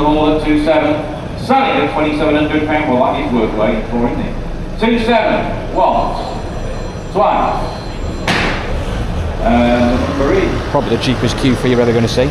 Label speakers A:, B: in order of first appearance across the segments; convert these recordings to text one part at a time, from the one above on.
A: the hall at 2.7. Selling at £2,700. Well, that is worth waiting for, isn't it? 2.7. Once. Twice. Three.
B: Probably the cheapest Q3 you're ever going to see.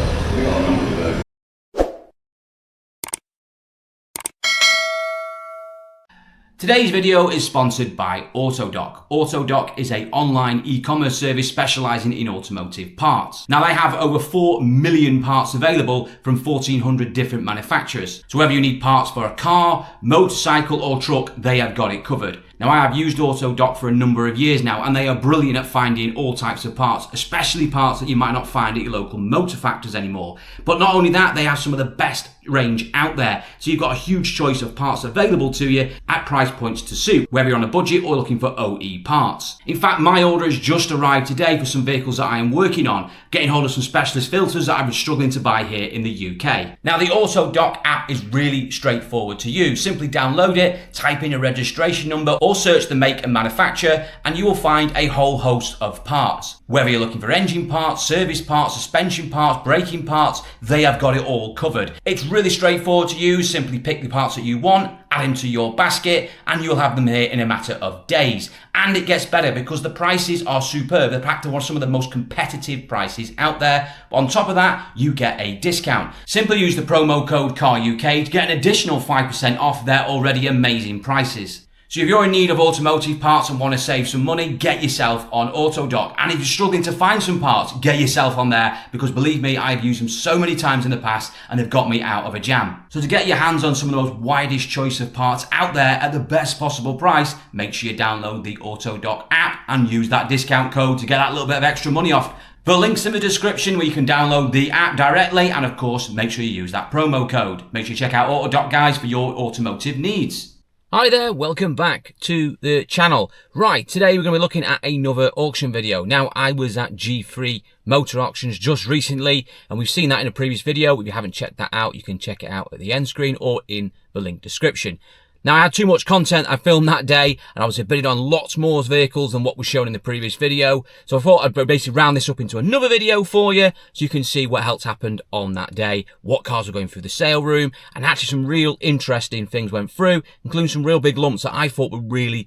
C: Today's video is sponsored by Autodoc. Autodoc is an online e-commerce service specialising in automotive parts. Now they have over 4 million parts available from 1,400 different manufacturers. So whether you need parts for a car, motorcycle or truck, they have got it covered. Now I have used Autodoc for a number of years now and they are brilliant at finding all types of parts, especially parts that you might not find at your local motor factors anymore. But not only that, they have some of the best range out there. So you've got a huge choice of parts available to you at price points to suit, whether you're on a budget or looking for OE parts. In fact, my order has just arrived today for some vehicles that I am working on, getting hold of some specialist filters that I've been struggling to buy here in the UK. Now the Autodoc app is really straightforward to use. Simply download it, type in your registration number or search the make and manufacturer and you will find a whole host of parts. Whether you're looking for engine parts, service parts, suspension parts, braking parts, they have got it all covered. It's really straightforward to use. Simply pick the parts that you want, add them to your basket and you'll have them here in a matter of days. And it gets better because the prices are superb. They're practically one of some of the most competitive prices out there. But on top of that, you get a discount. Simply use the promo code CARUK to get an additional 5% off their already amazing prices. So if you're in need of automotive parts and want to save some money, get yourself on Autodoc. And if you're struggling to find some parts, get yourself on there because believe me, I've used them so many times in the past and they've got me out of a jam. So to get your hands on some of the most widest choice of parts out there at the best possible price, make sure you download the Autodoc app and use that discount code to get that little bit of extra money off. The link's in the description where you can download the app directly and of course, make sure you use that promo code. Make sure you check out Autodoc guys for your automotive needs.
B: Hi there, welcome back to the channel. Right, today we're going to be looking at another auction video. Now, I was at G3 Motor Auctions just recently, and we've seen that in a previous video. If you haven't checked that out, you can check it out at the end screen or in the link description. Now, I had too much content I filmed that day, and I was bidding on lots more vehicles than what was shown in the previous video. So I thought I'd basically round this up into another video for you, so you can see what else happened on that day, what cars were going through the sale room, and actually some real interesting things went through, including some real big lumps that I thought were really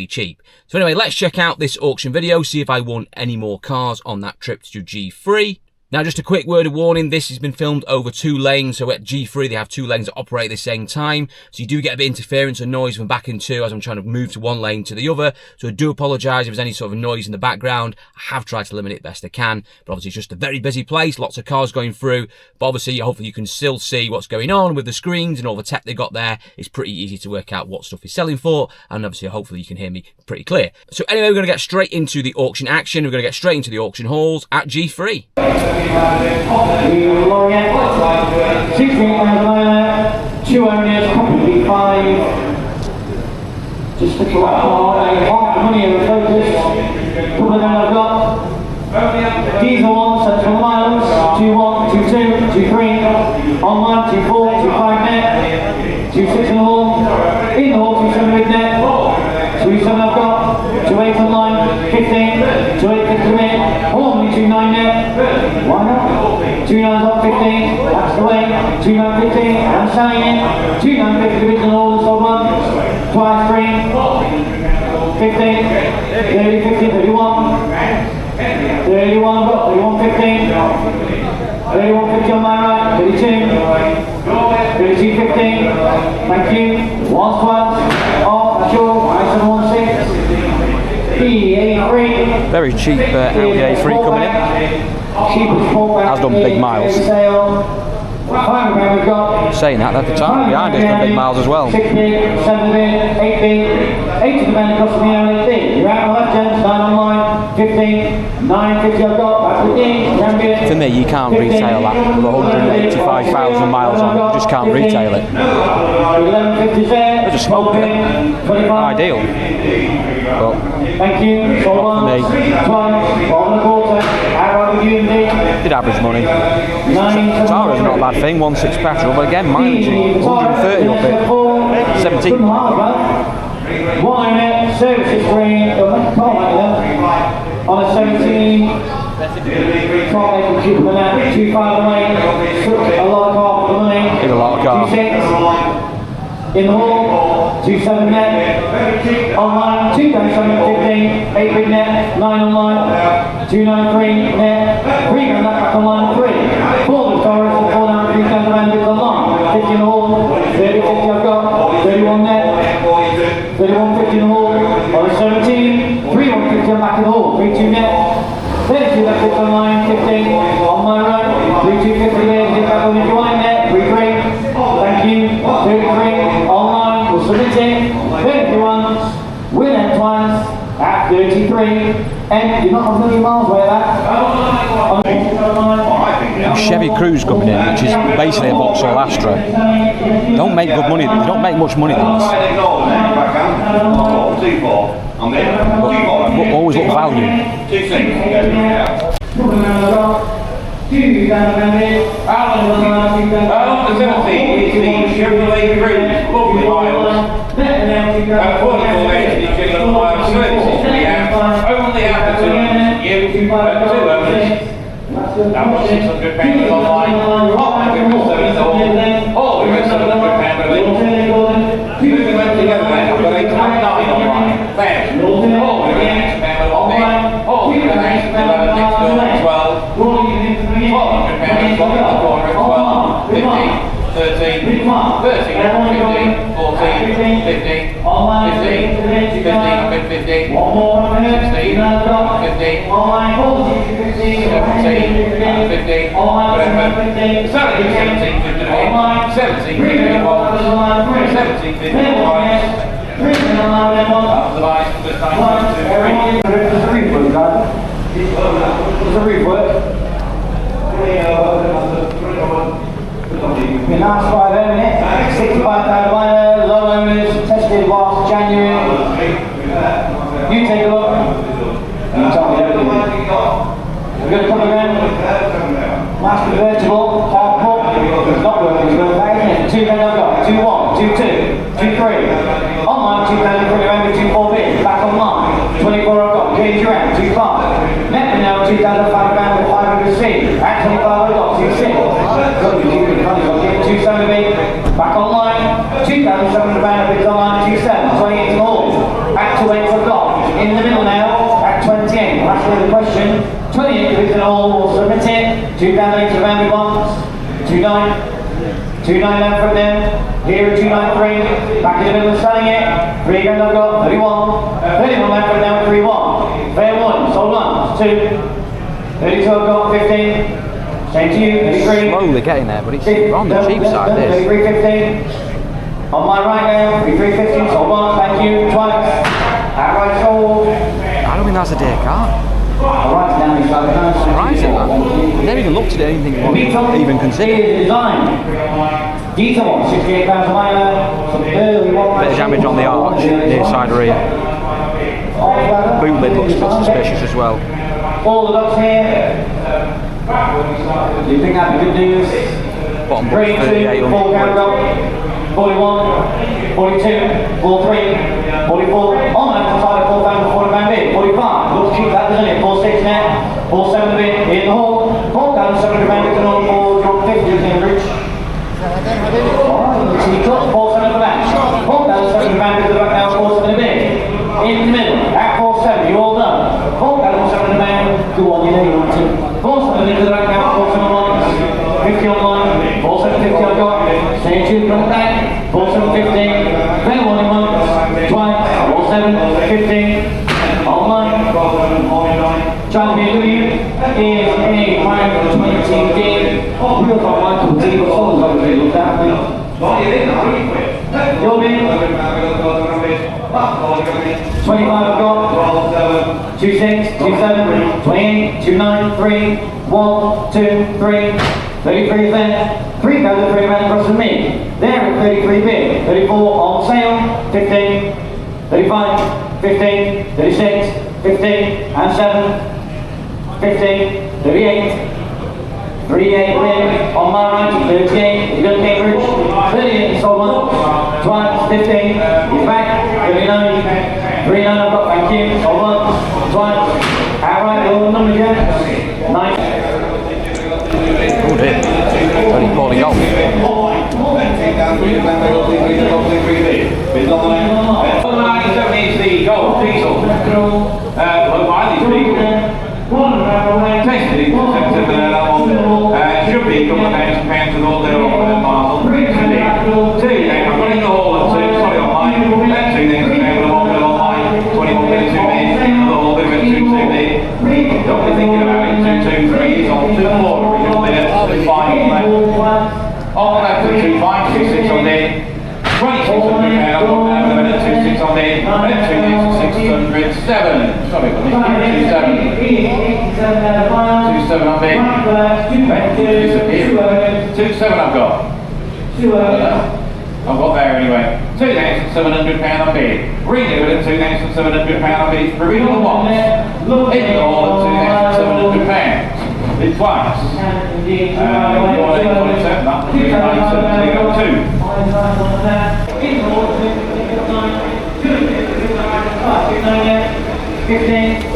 B: cheap. So anyway, let's check out this auction video, see if I won any more cars on that trip to G3. Now, just a quick word of warning, this has been filmed over 2 lanes, so at G3 they have 2 lanes that operate at the same time, so you do get a bit of interference and noise from back in 2 as I'm trying to move to one lane to the other, so I do apologise if there's any sort of noise in the background. I have tried to limit it best I can, but obviously it's just a very busy place, lots of cars going through, but obviously hopefully you can still see what's going on with the screens and all the tech they got there. It's pretty easy to work out what stuff is selling for, and obviously hopefully you can hear me pretty clear. So anyway, we're going to get straight into the auction action, we're going to get straight into the auction halls at G3.
D: 2 owners, copy 5. Just look at half the money in the focus. Couple of them I've got. Diesel 1, central miles. 2-1, 2-2, 2-3. Online, 2-4, 2-5 net. 2-6 in the hall. In the hall, 2-7 mid net. 2-7 I've got. 2-8 online, 15. 2-8 50 mid. Only 2-9 net. Why not? 2-9's up 15. That's the way. 2-9 15. I'm selling it. 2-9 50 bids and all sold one. Twice 3. 15. 30 50 31. 31 I've got. 31 15. 31 50 on my right. 32. 32 15. Thank you. Once twice. Off. That's yours. 9716. E83.
B: Very cheap Audi A3 coming in. Has done big miles. Saying that, the car behind it's done big miles as well.
D: 6 bid, 7 bid, 8 bid, 8 to the bend across from the LEC. You're out on the left hand, 9 online, 15, 9 50 I've got, back to D, 10 bid.
B: For me, you can't retail that with 185,000 miles on it. You just can't retail it.
D: 1150 there.
B: They're just smoking it. Ideal. But
D: thank you. So
B: not for me.
D: Twice, 1 and a quarter. How about you and D?
B: Did average money. Tara's not a bad thing, 1.6 petrol, but again, mileage 130 up it. 17.
D: 1 unit, service history, on a 17. Can't make them cheaper than that. 2.5 away. A lot of car for the money.
B: Give a lot of car.
D: 2.6. In the hall. 2.7 net. Online. 2.7 15. 8 big net. 9 online. 2.93 net. 3 going back online. 3. 4 Victorious and 4 down. 3 down the bandits online. 50 in the hall. 30 50 I've got. 31 net. 31.50 in the hall. On 17. 3 150 on back in the hall. 3.2 net. 32 left it online, 15 on my right, 3250 there, hit back on if you want it there, 33, thank you, 33, online, we'll submit it, 33 once, win it twice, at 33, and you're not a million miles away at that.
B: Chevy Cruze coming in, which is basically a Vauxhall Astra. Don't make good money, they don't make much money on this. But always look value.
A: Chevrolet Cruze, lovely miles. Affordable engine miles services we have. Only after 2 owners, you, 2 owners. That was £600 online. Oh, we were £700. Oh, we were £700. We went together then. I've got £899 online. There. Oh, we were £800 online. Oh, we were £800 next door as well. £1,200 in the corner as well. 15. 13, 13, 15, 14, 15, 15, 15, 15, 16, 15, 17,
D: Your last 5 minutes, 65,000 minor, low owners, tested last January. You take a look. And you tell me everything. We're going to come again. Last convertible, hard put. It's not working, it's going back, isn't it? 2 men I've got. 2 1, 2 2, 2 3. Online, 2,000, remember 2 4 bid. Back online. 24 I've got. Gauge around, 2 5. Net for now, 2,500 with 500 C. At 25 I've got 2 6. Back online, 2,700 benefits online, 27, 28 in all. At 28 I've got. In the middle now, at 28. Last the question. 28 bids in all, we'll submit it. 2,008 to Bambi once. 2,9. 2,9 left from them. Here at 2,93. Back in the middle selling it. 3 grand I've got. 31. 31 left from them. 3-1. Fair 1. Sold once. 2. 32 I've got. 15. Same to you, 33.
B: Slowly getting there, but it's on the cheap side, this.
D: 33.50. On my right now, 33.50. Sold once, thank you, twice. Outright sold.
B: I don't think that's a dear car.
D: Alright, down this side.
B: Surprising, that. I've never even looked at anything even considered.
D: Design. Diesel one, 68,000 minor. Some early one.
B: Bit of damage on the arch, near side rear. Boot lid looks a bit suspicious as well.
D: All the dots here. Do you think that'd be good news?
B: Bottom
D: 3, 2, 4 camera, 41, 42, 43, 44. On the left side of 4 pound, 40 pound bid, 45. Looks cheap that, doesn't it? 46 net, 47 bid in the hall. 4 pound, 700 pound bid, and all 450 in Cambridge. Alright, so you cut 47 for that. 4 pound, 700 pound bid, the back now, 47 bid. In the middle, at 47, you all done. 4 pound, 700 pound, go on, you know you want to. 47 into the back now, 47 once, 50 online, 4750 I've got, stay tuned from the back, 4750, fair one in once, twice, 4750, online, trying to be a good you, is a 520D, wheels on Michael D, but someone's obviously looked at me. Your bid, 25 I've got, 26, 27, 28, 29, 3, 1, 2, 3, 33 is there, 3 goes 3 round across from me. There at 33 bid, 34 on sale, 15, 35, 15, 36, 15, and 7, 15, 38, 38 bid, on my right, 38, you got Cambridge, 38 sold once, twice, 15, he's back, 39, 39 I've got, thank you, sold once, twice, outright, all numbers yet,
B: Very poorly golf.
A: Is the Golf diesel. Low mileage vehicle. Tested in September that one. Should be a couple of pounds with all their miles on. Two, then I've got in the hall at 2, sorry on mine. Two things with a little bit on mine. 21 minutes, 2 minutes, a little bit of it, 2 minutes. Don't be thinking about it, 2, 2, 3 is on 2, 4, original minute, 5 on left. On the left, 2, 5, 6, 6 on there. 2600 pounds, I've got now a 2, 6 on there. 2 minutes, 607. Sorry, but it's 2, 7. 2, 7 on there. Disappear. 2, 7 I've got. I've got there anyway. £2,700 on bid. Renew it at £2,700 on bid. Provisional ones. In the hall at £2,700. Bid twice. You want 8.7, that's 3,972.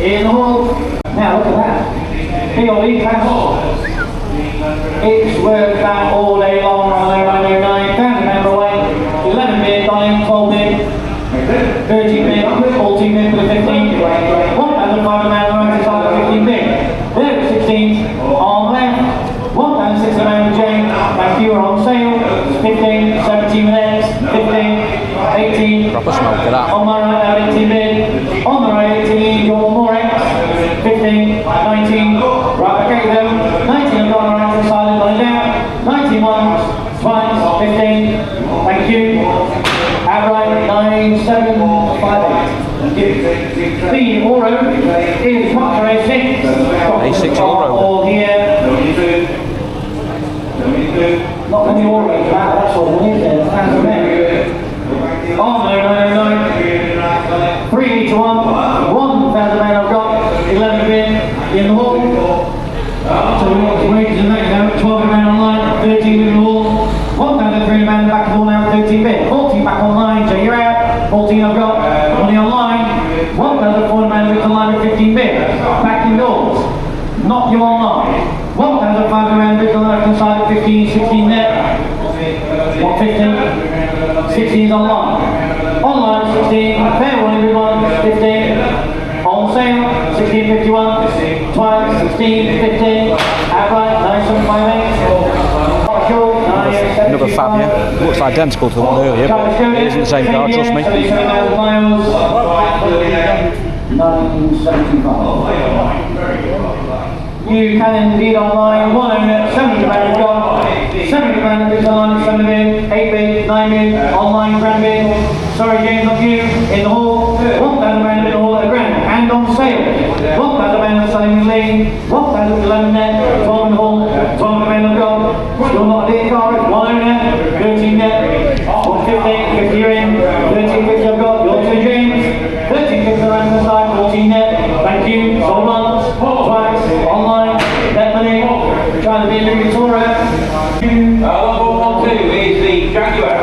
D: In the hall. Now look at that. POE class. It's worked that all day long on their 9,000 member away. 11 bid, 12 bid, 13 bid, 14 bid for the 15. 1,500 man on the right side of 15 bid. There 16 on left. 1,600 man with Jane. Thank you, are on sale. 15, 17 minutes, 15, 18.
B: Proper smoke of that.
D: On my right now 18 bid. On the right 18, your more X. 15, 19. Right, okay then. 19 I've got on the right side, line down. 19 once, twice, 15. Thank you. Outright 9758. Thank you. The Oro is Monster A6.
B: A6 Oro.
D: All here. Not many Oros, that's what it is there. Stands for men. On there, 909. 3 to 1. 1,000 men I've got. 11 bid in the hall. So we've got to wait to the next now. 12 men online. 13 in the hall. 1,300 men back of all now. 13 bid. 14 back online. So you're out. 14 I've got. 20 online. 1,400 men with online with 15 bid. Back indoors. Not you online. 1,500 men with the left side at 15, 16 net. 115. 16 is online. Online 16. Fair one everyone. 15. On sale, 1651, twice, 1650, outright, 9758.
B: Another Fab here. Looks identical to the one earlier, but it isn't the same car, trust me.
D: 77,000 miles, 1975. You can indeed online, one owner, 70 grand gone, 70 grand is online, 7 bid, 8 bid, 9 bid, online grand bid. Sorry James, not you, in the hall, 1,000 grand in the hall at a grand, and on sale. 1,000 grand selling in lane, 1,011 net, 12 in the hall, 12 grand I've got. Still not a dear car, it's one owner, 13 net, 115, 50 you're in, 1350 I've got, yours to James, 1350 around the side, 14 net, thank you, sold once, twice, online, net money, trying to be a big Victoria.
A: Number 1, 2 is the Jaguar.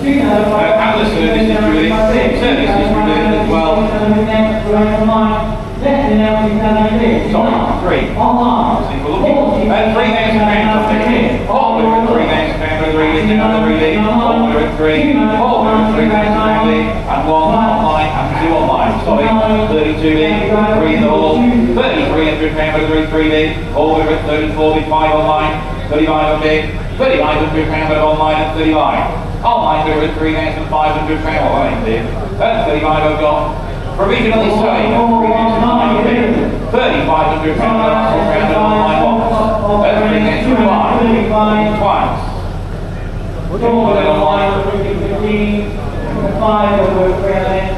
A: Atlas service is really, service is really as well. Sorry, 3. See, we're looking at 3,000 pounds on there. All we're at 3,000 pounds for 3 days, another 3 days, all we're at 3, all we're at 3,000 pounds and 1 online and 2 online. Sorry, 32 days, 3 in the hall, 3,300 pounds for 3 days, all we're at 34 with 5 online, 35 on bid, 3,900 pounds online and 35. Online we're at 3,500 pounds online there. That's 35 I've got. Provisionally selling at 3,900 3,500 pounds online once. That's 3,500 twice. What do you want it online?
D: 5 over 3,000 pounds.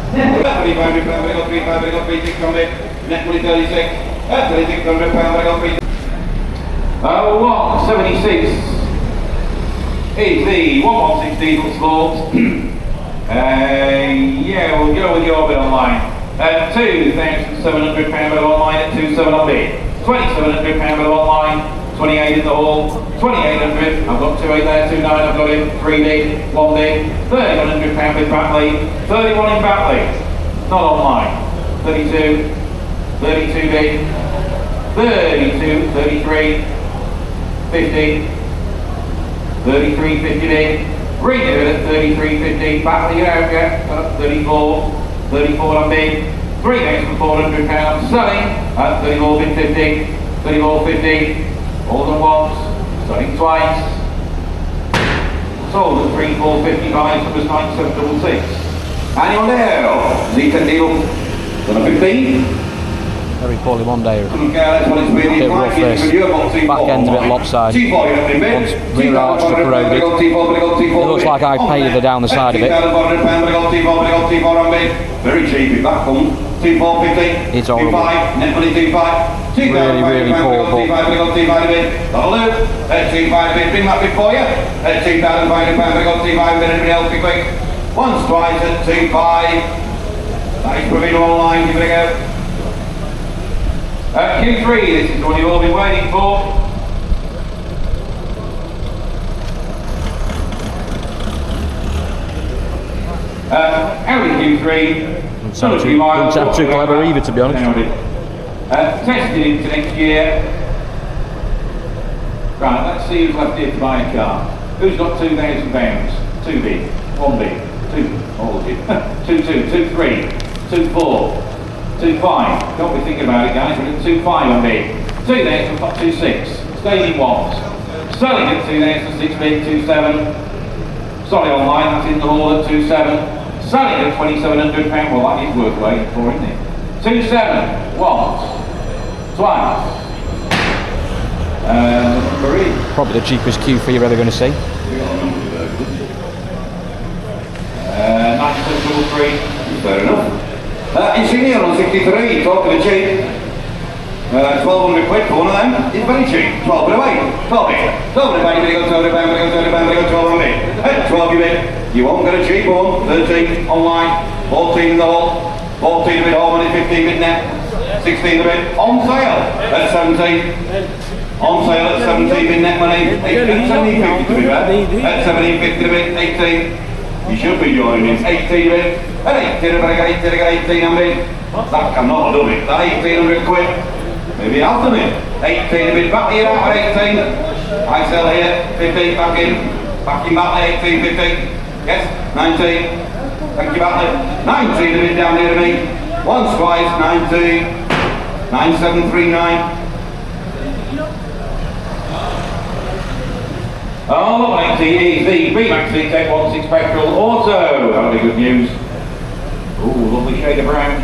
A: 3,500 pounds, I got 3,500, I got 3,600. Net money 36. That's 3,600 pounds, I got 3,600. 176 is the 116 diesel sport. Yeah, we'll go with the Orbit online. £2,700 online at 27 on bid. £2,700 online, 28 in the hall, 2,800. I've got 28 there, 29 I've got in, 3 bid, 1 bid, £1,300 with Batley, 31 in Batley, not online, 32 bid, 32, 33, 50, 33, 50 bid. Read it at 33, 50, back to you out, yeah, 34, 34 on bid. 3 days for £400, selling at 34 bid 50, 34, 50, all at once, selling twice. Sold at 3, 4, 55, numbers 9766. Anyone there? Z10 deal, done a 15.
B: Very poorly one day.
A: Bit rough this.
B: Back end's a bit lopsided. Once rear arch is corroded. It looks like I painted down the side of it.
A: Very cheap if that comes. 2450.
B: It's horrible.
A: Net money 25.
B: Really, really poor, but
A: that'll do. 25 bid. Bring that before you. At £2,500, we got 25 bid. Anybody else be quick? Once, twice at 25. That is provisional online. Give it a go. Q3, this is what you've all been waiting for. Audi Q3.
B: Doesn't sound too clever either, to be honest.
A: Tested into next year. Right, let's see who's left here to buy a car. Who's got £2,000? 2 big, 1 big, 2, all of you. 2, 2, 2, 3, 2, 4. 2.5, don't be thinking about it guys, we're at 2.5 on bid. 2 there, we've got 2.6, staying ones. Selling at 2 there, so 6 bid, 2.7. Sorry online, that's in the hall at 2.7. Selling at £2,700, well that is worth waiting for, isn't it? 2.7, once, twice. 3.
B: Probably the cheapest Q3 you're ever going to see.
A: 9733, fair enough. Insignia on 63, talking of cheap. 1,200 quid for one of them. It's very cheap. 12 away. 12 bid. 12 bid, you go 12 bid, 12 bid. At 12 you bid. You won't get a cheap one. 13 online. 14 in the hall. 14 bid home and 15 bid net. 16 bid on sale at 17. On sale at 17 bid net money. 17.50 to be fair. At 17.50 to bid. 18. You should be joining in 18 bid. At 18, if I get 18 on bid. That cannot have done it. That 1,800 quid. Maybe I've done it. 18 a bid back here at 18. I sell here, 15 back in. Back in back there, 18, 15. Yes, 19. Thank you back there. 19 a bid down here to me. Once, twice, 19. 9739. Oh, look, 19 EV, VMAX C10 16 petrol auto. That'll be good news. Ooh, lovely shade of brown.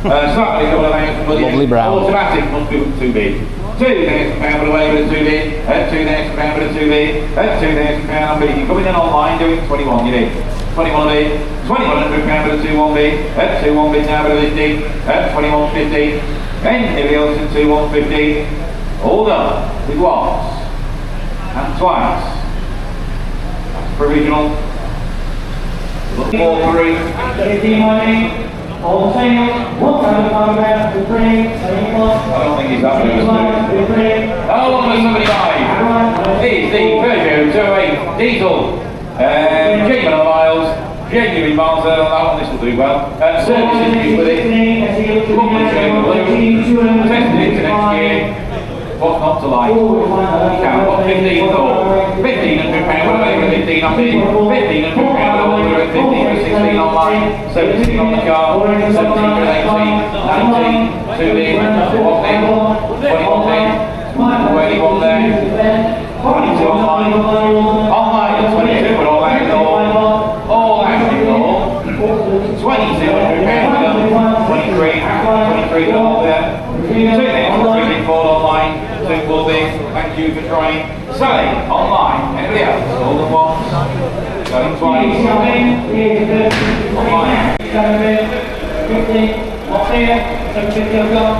A: Slightly double amount of money.
B: Lovely brown.
A: Automatic must be 2 bid. £2,000 away with a 2 bid. At £2,000 with a 2 bid. At £2,000 bid. You're coming in online doing 21, you did. 21 a bid. £2,100 with a 2-1 bid. At 2-1 bid now with a 50. At 21.50. Anybody else at 2-1.50. All done with once and twice. That's provisional. 4-3.
D: 15 money. All sales, £1,500 to bring,
A: I don't think he's happy with us. Oh, look, there's somebody live. Here's the Peugeot 208 diesel. Genuine miles, genuine miles there on that one, this will do well. Service history with it. Lovely shade of blue. Tested into next year. What's not to like? You can't. What, 15 or £1,500 away with 15 on bid. £1,500 over at 15 or 16 online. 17 on the car. 17 for 18. 19. 2 bid. 1 bid. 21 bid. 21 there. 22 online. Online at 22, but all out the hall. All out the hall. £2,200 done. 23 the hall there. 2 there. 3 bid 4 online. 2 will be. Thank you for trying. Selling online. Anybody else? All the ones. Selling twice. Online.
D: 7 bid, 50, what's here? 750 I've got.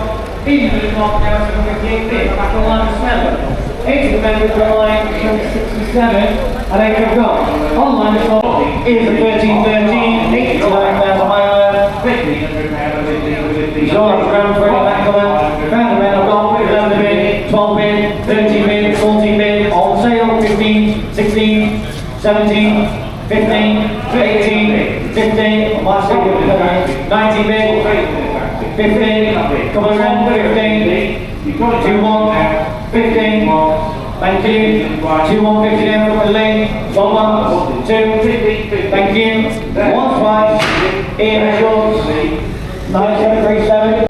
D: Even if it's not now, 758 bid. I'm back online to smell it. 80 members online, 67, and 8 have got. Online as well is a 1313, 89,000 mile. Sure, ground for that colour. Round the I've got 11 bid, 12 bid, 13 bid, 14 bid, on sale 15, 16, 17, 15, 18, 15, last 19 bid, 15, couple around 15. 2115. Thank you. 2150 down from the lane. 1122. Thank you. Once twice. Ian is yours. 9737.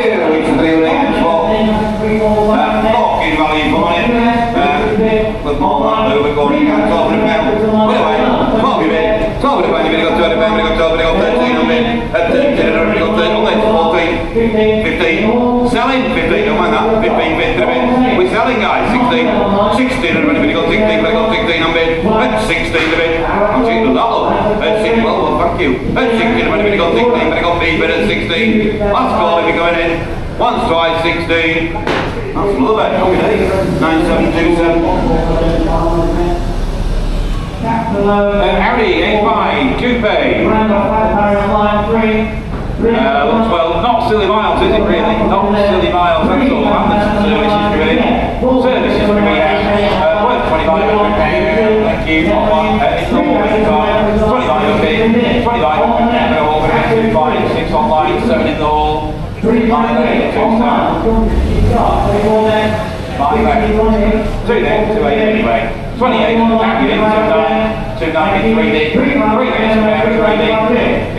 A: Talking value for money. With more money, we're going to £12. Anyway, 12 you bid. 12 you bid, you got £20, you got 12, you got 13 on bid. At 13, you got 13 on bid. 14, 15. Selling, 15, don't mind that. 15 bid to the bid. We're selling, guys, 16. 16, everybody, you got 16, you got 16 on bid. At 16 to bid. I'm cheap to that, look. At 16, well, thank you. At 16, everybody, you got 16, but you got B bid at 16. Last call if you're going in. Once, twice, 16. That's another bet, okay. 9727. Audi A5 Coupe. Well, not silly miles, is it really? Not silly miles, that's all. And there's some service history. Service history we have. Worth £2,500. Thank you. It's not all the time. 25 £2,500. Over the next 2 fines, 6 online, 7 in the hall. 5 8, 2 stars. 5 8. 2 then, 2 8 anyway. 28, thank you, 2 9, 2 9 in 3D. 3 days to bear with 3D.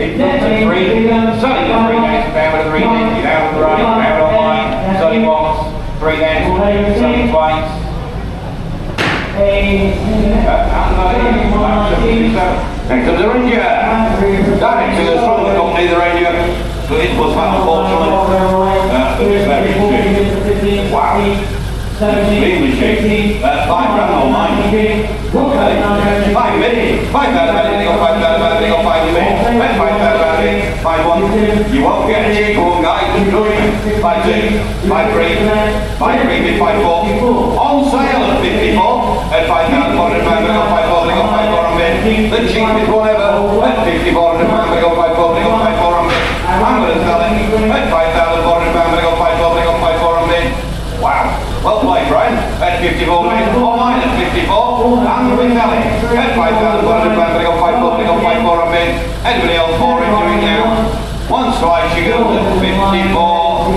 A: It's 3. Sunny 3 days to bear with 3D. You're out on the right, out online. Sunny once, 3 days, sunny twice. Next up the Ranger. Direct to the from the company, the Ranger. So it was that unfortunately. Very cheap. Wow. Extremely cheap. £5 online. Okay. 5 minutes. 5,000 they got 5,000 they got 5 minutes. 5,000 5 1. You won't get a cheap one, guys. 5 2, 5 3, 5 3, bid 5 4. On sale at 54. At £5,400 they got 5 4, they got 5 4 on bid. The cheapest one ever. At £5,400 they got 5 4, they got 5 4 on bid. I'm going to sell it at £5,400 they got 5 4, they got 5 4 on bid. Wow. Well played, Brian. At 54 minutes, online at 54, and we're selling at £5,400, they got 5 4, they got 5 4 on bid. Anybody else more into it now? One strike, she goes at 54.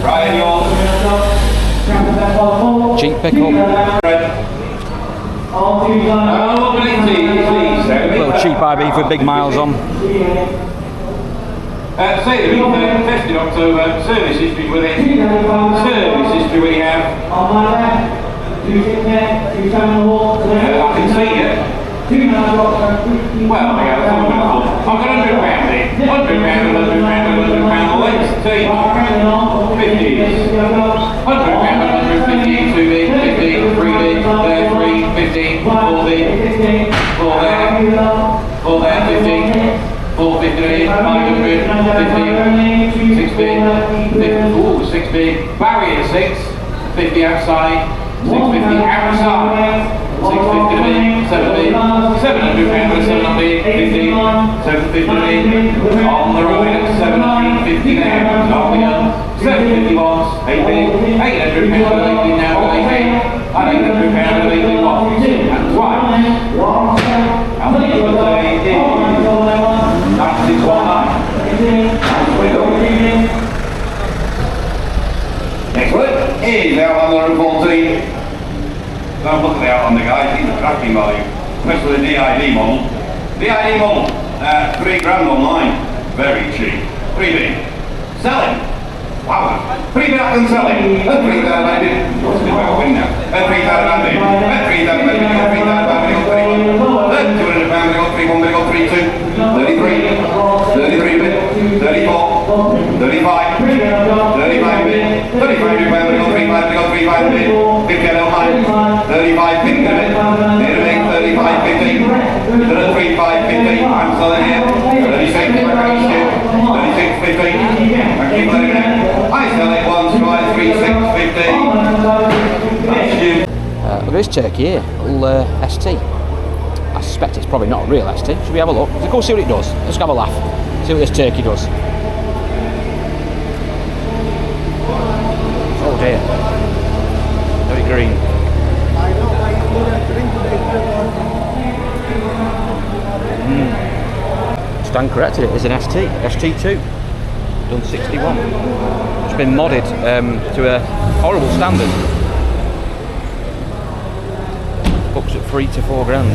A: Brian, yours.
B: Cheap pickup.
A: A
B: Little cheap IB for big miles on.
A: Say the week, tested October, service history with it. Service history we have. I can see it. Well, yeah, that's all beautiful. I've got £100 in. £100, £100, £100, let's take 50s. £100, £150, 2 bid, 50, 3 bid, there, 3, 50, 4 bid, 4 there, 4 there, 50. 450, 500, 50, 6 bid, 6 bid, barrier 6, 50 outside, 650 outside, 650 to bid, 7 bid, £700 with 7 on bid, 50, 750 bid, on the road at 750 there, on the gun, 750 once, 8 bid, £800 with 8 bid now with 8 bid, and £800 with 8 bid once, and twice. How many people say it is? 9619. Next one is Outlander 14. Don't look at the Outlander, guys, he's a cracking value, especially the DID model. DID model, £3 online, very cheap. 3B, selling. Wow, 3B I can sell it. At 3,000 I did. What's the about win now? At 3,000 I did. At 3,000 I did. At 3,000 I did. At £200 I got 3,1, I got 3,2. 33, 33 bit, 34, 35, 35 bit, 35 bit, I got 35, I got 35 bit, 50 online, 35, 50 bit, 35, 50, 35, 50, I'm selling here, 36, I got 36, 50, I keep letting it out. I sell it 1, 2, 3, 6, 50. That's you.
B: Look at this turkey here, little ST. I suspect it's probably not a real ST. Should we have a look? Let's go see what it does. Let's have a laugh. See what this turkey does. Oh dear. Very green. Stand corrected, it is an ST. ST2. Done 61. It's been modded to a horrible standard. Books at 3 to 4 grand.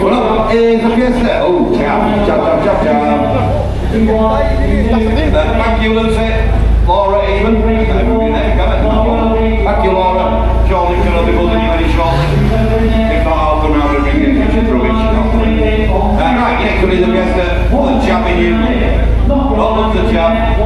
A: Well, is the fiesta. Oh, jab. Thank you, Lucy. Laura, even. Thank you, Laura. Surely you'll be building you any shortly. If not, I'll come round and bring you a kitchen rubbish. Right, next one is the fiesta. What a jabbing you. Love the jab.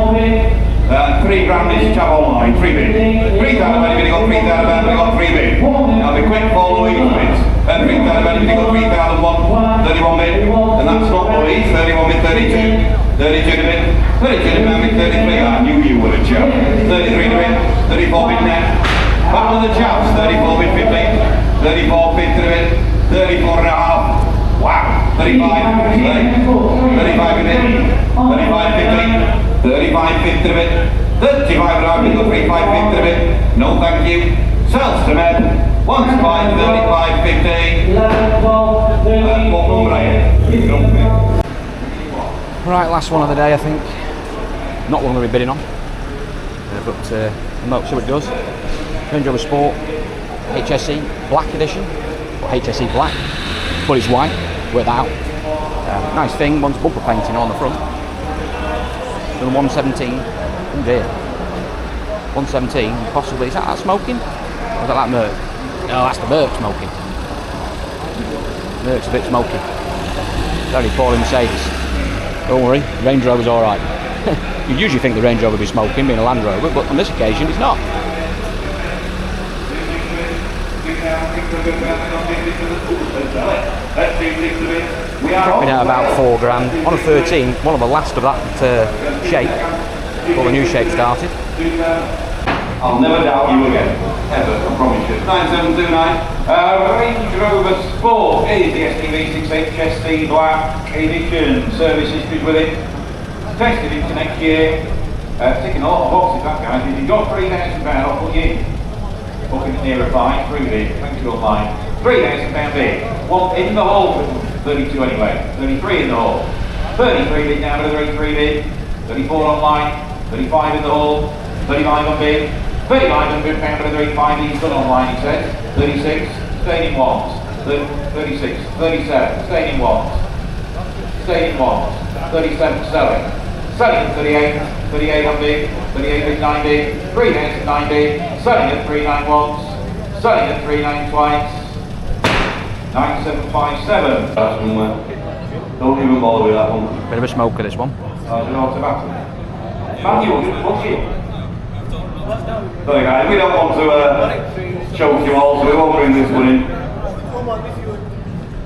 A: 3 grand is jab online, 3 bid. 3,000 anybody got 3,000, anybody got 3 bid. Now be quick, follow the bids. 3,000 anybody got 3,001, 31 bid. And that's not Louise, 31 bid, 32. 32 to bid. 32 to bid, 33. I knew you were a jab. 33 to bid, 34 bid net. Back to the jabs, 34 bid, 15. 34 bid to the bid, 34 and a half. Wow, 35, 35 to bid, 35, 15. 35 bid to the bit, 35 and a half, 35 bid to the bit, no thank you. Sells to med, 1 to 5, 35, 15. What number are you?
B: Right, last one of the day, I think. Not one I'm going to be bidding on, but no, see what it does. Range Rover Sport, HSE Black Edition, or HSE Black, but it's white, work that out. Nice thing, one's bumper painting on the front. 117, oh dear, 117, possibly, is that smoking? Or is that Merc? No, that's the Merc smoking. Merc's a bit smoky. Very poor in Mercedes. Don't worry, Range Rover's alright. You'd usually think the Range Rover would be smoking, being a Land Rover, but on this occasion it's not. Dropping out about 4 grand. On a 13, one of the last of that shape, before the new shape started.
A: I'll never doubt you again, ever, I promise you. 9729, Range Rover Sport is the STV6 HSC Black Edition. Service history with it. Tested into next year. Ticking a lot of boxes, that guy. If you've got £3,000, I'll put you in. Booking near a buy, 3 bid, thank you online. £3,000 bid. One in the hole, 32 anyway. 33 in the hole. 33 bid now, another 33 bid. 34 online. 35 in the hole. 35 on bid. 3,500 pound, another 85. He's done online, he says. 36, staying in ones. 36, 37, staying in ones. Staying in ones. 37 selling. Selling at 38, 38 on bid, 38 bid, 9 bid, 3,009 bid, selling at 391, selling at 39 twice, 9757. That's one. Don't even bother with that one.
B: Bit of a smoker, this one.
A: I don't know what's about. Matthew, what's you? Sorry guys, we don't want to choke you all, so we won't bring this one in.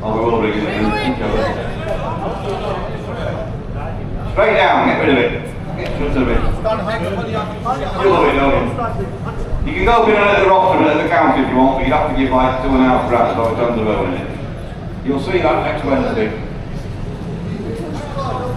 A: Oh, we will bring it in. Straight down, get rid of it. Get rid of it. You love it, don't you? You can go below the roster at the counter if you want, but you'd have to give like 2.5 grand so it's under row in it. You'll see that next Wednesday.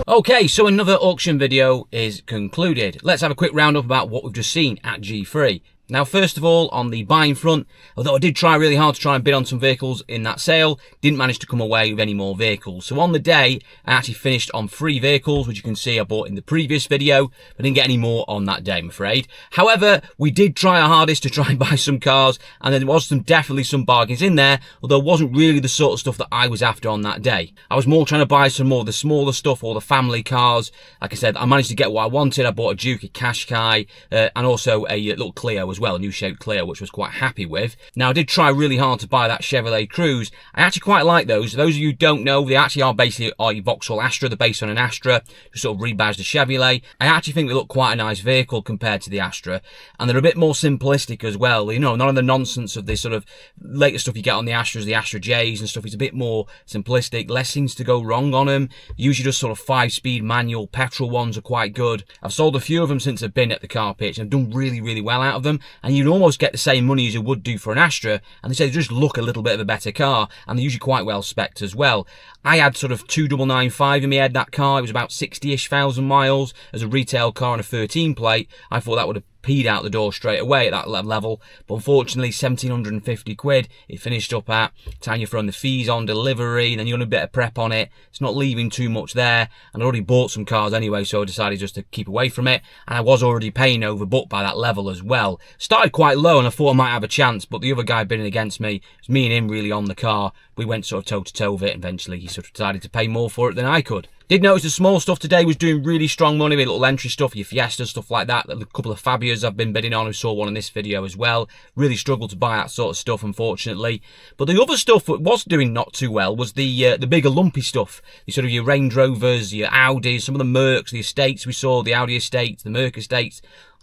B: Okay, so another auction video is concluded. Let's have a quick roundup about what we've just seen at G3. Now, first of all, on the buying front, although I did try really hard to try and bid on some vehicles in that sale, didn't manage to come away with any more vehicles. So on the day, I actually finished on 3 vehicles, which you can see I bought in the previous video, but didn't get any more on that day, I'm afraid. However, we did try our hardest to try and buy some cars, and there was definitely some bargains in there, although it wasn't really the sort of stuff that I was after on that day. I was more trying to buy some more of the smaller stuff, or the family cars. Like I said, I managed to get what I wanted. I bought a Duke, a Qashqai, and also a little Clio as well, a new shaped Clio, which I was quite happy with. Now, I did try really hard to buy that Chevrolet Cruze. I actually quite like those. Those of you who don't know, they actually are basically a Vauxhall Astra. They're based on an Astra, just sort of rebadged a Chevrolet. I actually think they look quite a nice vehicle compared to the Astra, and they're a bit more simplistic as well. You know, none of the nonsense of this sort of later stuff you get on the Astras, the Astra J's and stuff. It's a bit more simplistic. Less seems to go wrong on them. Usually just sort of 5-speed manual petrol ones are quite good. I've sold a few of them since I've been at the car pitch, and I've done really, really well out of them, and you'd almost get the same money as you would do for an Astra, and they say they just look a little bit of a better car, and they're usually quite well spec'd as well. I had sort of 2995 in my head, that car. It was about 60-ish thousand miles as a retail car on a 13 plate. I thought that would have peed out the door straight away at that level. But unfortunately, 1,750 quid it finished up at. Time you're throwing the fees on delivery, and then you're doing a bit of prep on it. It's not leaving too much there. And I already bought some cars anyway, so I decided just to keep away from it. And I was already paying overbooked by that level as well. Started quite low, and I thought I might have a chance, but the other guy bidding against me, it was me and him really on the car. We went sort of toe to toe with it, and eventually he sort of decided to pay more for it than I could. Did notice the small stuff today was doing really strong money, with little entry stuff, your Fiesta, stuff like that. A couple of Fabias I've been bidding on, who saw one in this video as well. Really struggled to buy that sort of stuff, unfortunately. But the other stuff that was doing not too well was the bigger lumpy stuff. The sort of your Range Rovers, your Audis, some of the Mercs, the estates we saw, the Audi estates, the Merc estates.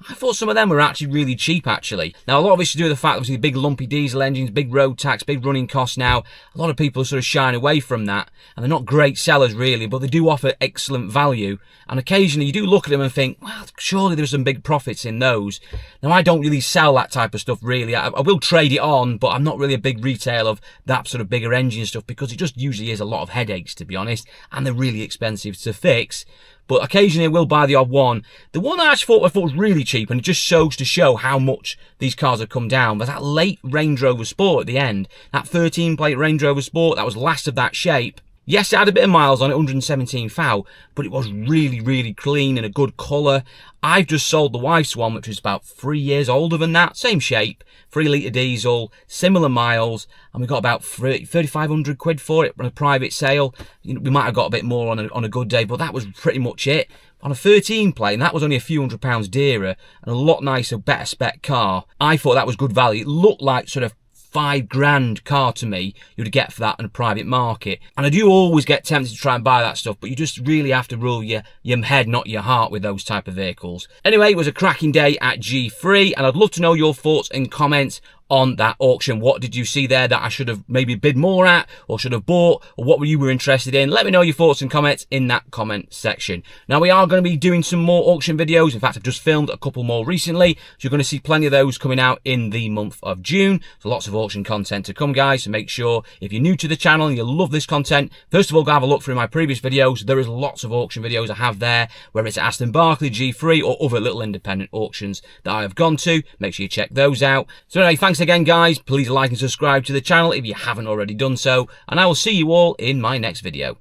B: I thought some of them were actually really cheap, actually. Now, a lot of it's to do with the fact that obviously big lumpy diesel engines, big road tax, big running costs now. A lot of people are sort of shying away from that, and they're not great sellers, really, but they do offer excellent value. And occasionally you do look at them and think, well, surely there's some big profits in those. Now, I don't really sell that type of stuff, really. I will trade it on, but I'm not really a big retailer of that sort of bigger engine stuff, because it just usually is a lot of headaches, to be honest, and they're really expensive to fix. But occasionally I will buy the odd one. The one I thought was really cheap, and it just shows to show how much these cars have come down, was that late Range Rover Sport at the end. That 13-plate Range Rover Sport, that was last of that shape. Yes, it had a bit of miles on it, 117 thou, but it was really, really clean and a good colour. I've just sold the wife's one, which was about 3 years older than that. Same shape, 3-litre diesel, similar miles, and we got about 3,500 quid for it on a private sale. You know, we might have got a bit more on a good day, but that was pretty much it. On a 13 plate, and that was only a few £100s dearer, and a lot nicer, better spec car. I thought that was good value. It looked like sort of £5,000 car to me you'd get for that in a private market. And I do always get tempted to try and buy that stuff, but you just really have to rule your head, not your heart, with those type of vehicles. Anyway, it was a cracking day at G3, and I'd love to know your thoughts and comments on that auction. What did you see there that I should have maybe bid more at, or should have bought, or what you were interested in? Let me know your thoughts and comments in that comment section. Now, we are going to be doing some more auction videos. In fact, I've just filmed a couple more recently, so you're going to see plenty of those coming out in the month of June. So lots of auction content to come, guys. So make sure, if you're new to the channel and you love this content, first of all, go have a look through my previous videos. There is lots of auction videos I have there, whether it's Aston Barclay, G3, or other little independent auctions that I have gone to. Make sure you check those out. So anyway, thanks again, guys. Please like and subscribe to the channel if you haven't already done so, and I will see you all in my next video.